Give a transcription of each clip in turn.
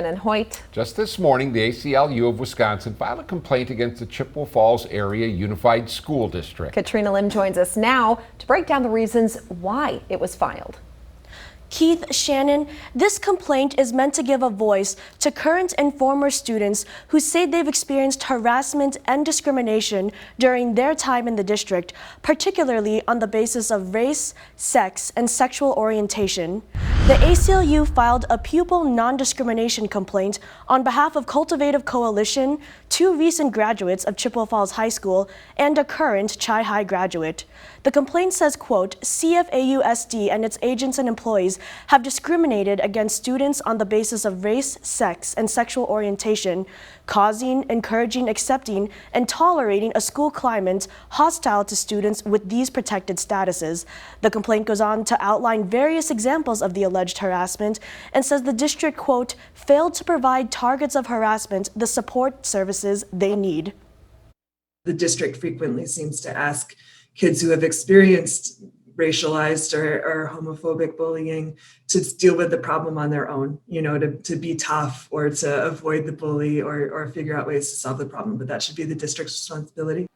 Shannon Hoyt. Just this morning, the ACLU of Wisconsin filed a complaint against the Chippewa Falls Area Unified School District. Katrina Lim joins us now to break down the reasons why it was filed. Keith, Shannon, this complaint is meant to give a voice to current and former students who say they've experienced harassment and discrimination during their time in the district, particularly on the basis of race, sex, and sexual orientation. The ACLU filed a pupil non-discrimination complaint on behalf of Cultivative Coalition, 2 recent graduates of Chippewa Falls High School, and a current Chi High graduate. The complaint says, quote, CFAUSD and its agents and employees have discriminated against students on the basis of race, sex, and sexual orientation, causing, encouraging, accepting, and tolerating a school climate hostile to students with these protected statuses. The complaint goes on to outline various examples of the alleged harassment and says the district, quote, failed to provide targets of harassment the support services they need. The district frequently seems to ask kids who have experienced racialized or homophobic bullying to deal with the problem on their own, you know, to be tough or to avoid the bully or figure out ways to solve the problem, but that should be the district's responsibility.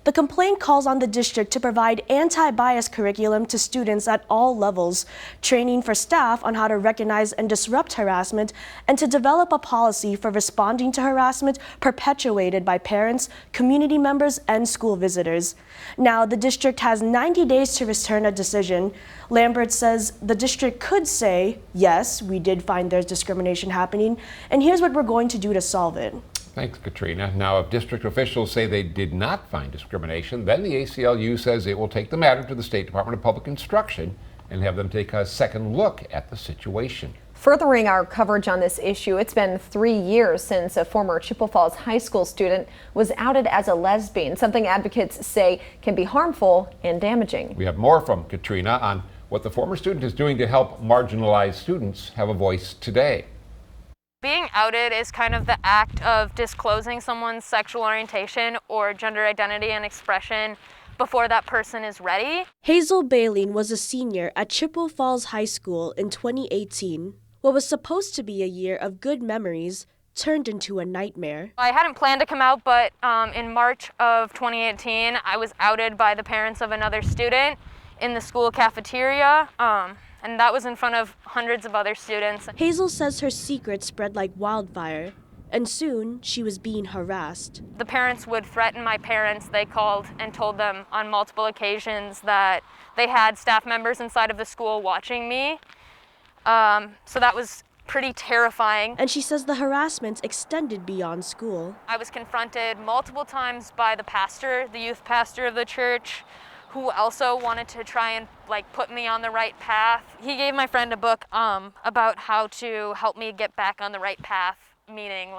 The complaint calls on the district to provide anti-bias curriculum to students at all levels, training for staff on how to recognize and disrupt harassment, and to develop a policy for responding to harassment perpetuated by parents, community members, and school visitors. Now, the district has 90 days to return a decision. Lambert says the district could say, yes, we did find there's discrimination happening, and here's what we're going to do to solve it. Thanks, Katrina. Now, if district officials say they did not find discrimination, then the ACLU says it will take the matter to the State Department of Public Instruction and have them take a second look at the situation. Furthering our coverage on this issue, it's been 3 years since a former Chippewa Falls High School student was outed as a lesbian, something advocates say can be harmful and damaging. We have more from Katrina on what the former student is doing to help marginalized students have a voice today. Being outed is kind of the act of disclosing someone's sexual orientation or gender identity and expression before that person is ready. Hazel Behling was a senior at Chippewa Falls High School in 2018. What was supposed to be a year of good memories turned into a nightmare. I hadn't planned to come out, but in March of 2018, I was outed by the parents of another student in the school cafeteria. And that was in front of hundreds of other students. Hazel says her secret spread like wildfire, and soon she was being harassed. The parents would threaten my parents. They called and told them on multiple occasions that they had staff members inside of the school watching me. So that was pretty terrifying. And she says the harassment extended beyond school. I was confronted multiple times by the pastor, the youth pastor of the church, who also wanted to try and put me on the right path. He gave my friend a book about how to help me get back on the right path, meaning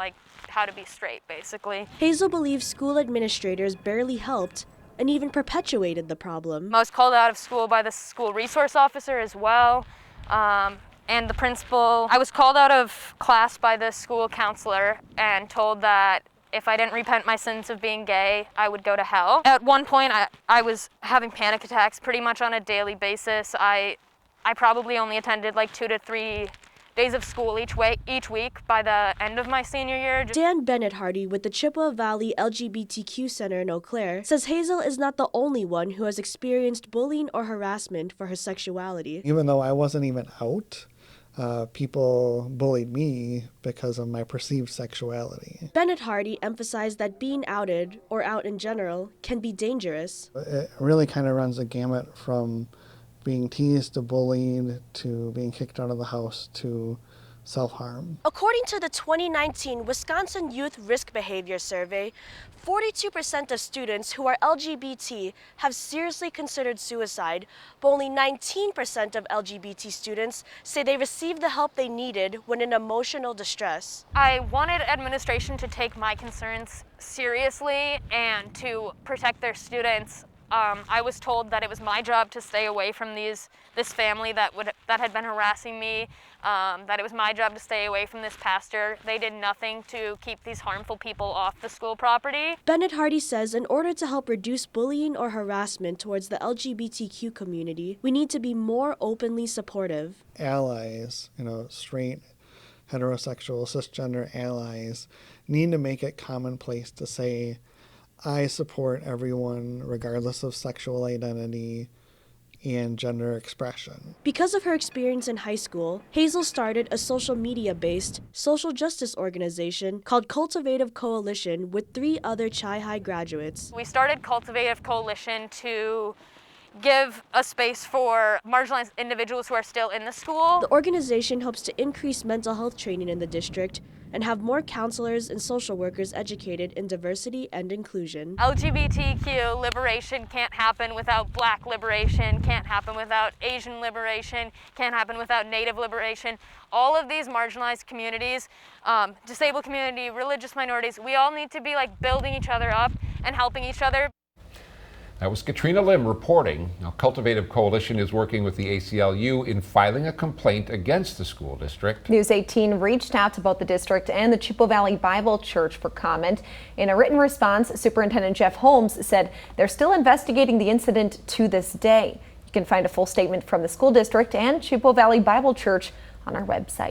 how to be straight, basically. Hazel believes school administrators barely helped and even perpetuated the problem. I was called out of school by the school resource officer as well, and the principal. I was called out of class by the school counselor and told that if I didn't repent my sins of being gay, I would go to hell. At one point, I was having panic attacks pretty much on a daily basis. I probably only attended 2 to 3 days of school each week by the end of my senior year. Dan Bennett-Hardy with the Chippewa Valley LGBTQ Center in Eau Claire says Hazel is not the only one who has experienced bullying or harassment for her sexuality. Even though I wasn't even out, people bullied me because of my perceived sexuality. Bennett-Hardy emphasized that being outed, or out in general, can be dangerous. It really kind of runs a gamut from being teased to bullied to being kicked out of the house to self-harm. According to the 2019 Wisconsin Youth Risk Behavior Survey, 42% of students who are LGBT have seriously considered suicide, but only 19% of LGBT students say they received the help they needed when in emotional distress. I wanted administration to take my concerns seriously and to protect their students. I was told that it was my job to stay away from this family that had been harassing me, that it was my job to stay away from this pastor. They did nothing to keep these harmful people off the school property. Bennett-Hardy says in order to help reduce bullying or harassment towards the LGBTQ community, we need to be more openly supportive. Allies, straight heterosexual, cisgender allies need to make it commonplace to say, I support everyone regardless of sexual identity and gender expression. Because of her experience in high school, Hazel started a social media-based social justice organization called Cultivative Coalition with 3 other Chi-High graduates. We started Cultivative Coalition to give a space for marginalized individuals who are still in the school. The organization hopes to increase mental health training in the district and have more counselors and social workers educated in diversity and inclusion. LGBTQ liberation can't happen without Black liberation, can't happen without Asian liberation, can't happen without Native liberation. All of these marginalized communities, disabled community, religious minorities, we all need to be like building each other up and helping each other. That was Katrina Lim reporting. Now, Cultivative Coalition is working with the ACLU in filing a complaint against the school district. News 18 reached out to both the district and the Chippewa Valley Bible Church for comment. In a written response, Superintendent Jeff Holmes said they're still investigating the incident to this day. You can find a full statement from the school district and Chippewa Valley Bible Church on our website.